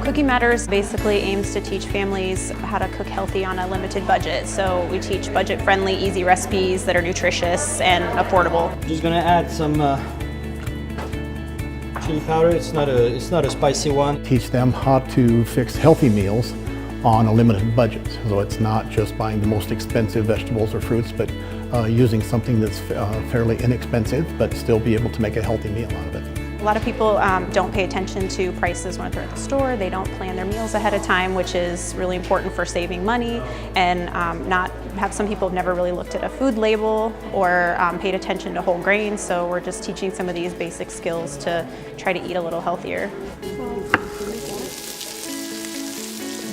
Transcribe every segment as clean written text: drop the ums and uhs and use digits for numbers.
Cooking Matters basically aims to teach families how to cook healthy on a limited budget. So we teach budget-friendly, easy recipes that are nutritious and affordable. I'm just gonna add some chili powder. It's not a spicy one. Teach them how to fix healthy meals on a limited budget. So it's not just buying the most expensive vegetables or fruits, but using something that's fairly inexpensive, but still be able to make a healthy meal out of it. A lot of people don't pay attention to prices when they're at the store. They don't plan their meals ahead of time, which is really important for saving money, and some people have never really looked at a food label or paid attention to whole grains. So we're just teaching some of these basic skills to try to eat a little healthier.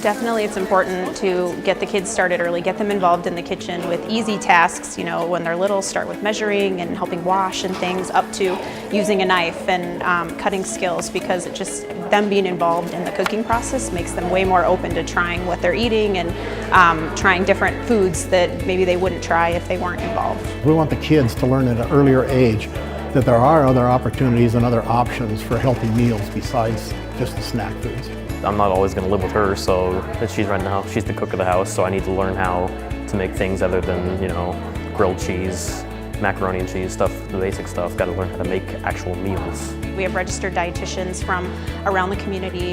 Definitely it's important to get the kids started early, get them involved in the kitchen with easy tasks. You know, when they're little, start with measuring and helping wash and things, up to using a knife and cutting skills, because it just, them being involved in the cooking process makes them way more open to trying what they're eating and trying different foods that maybe they wouldn't try if they weren't involved. We want the kids to learn at an earlier age that there are other opportunities and other options for healthy meals besides just the snack foods. I'm not always going to live with her, so she's running the house. She's the cook of the house, so I need to learn how to make things other than, you know, grilled cheese, macaroni and cheese stuff, the basic stuff. Got to learn how to make actual meals. We have registered dietitians from around the community,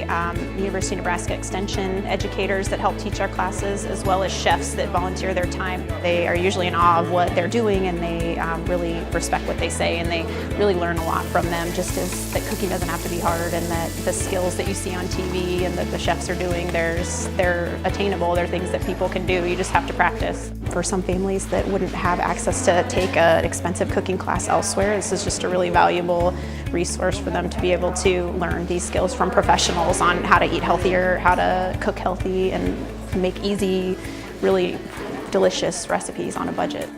University of Nebraska Extension educators that help teach our classes, as well as chefs that volunteer their time. They are usually in awe of what they're doing, and they really respect what they say, and they really learn a lot from them, just as that cooking doesn't have to be hard, and that the skills that you see on TV and that the chefs are doing, they're attainable. They're things that people can do. You just have to practice. For some families that wouldn't have access to take an expensive cooking class elsewhere, this is just a really valuable resource for them to be able to learn these skills from professionals on how to eat healthier, how to cook healthy, and make easy, really delicious recipes on a budget.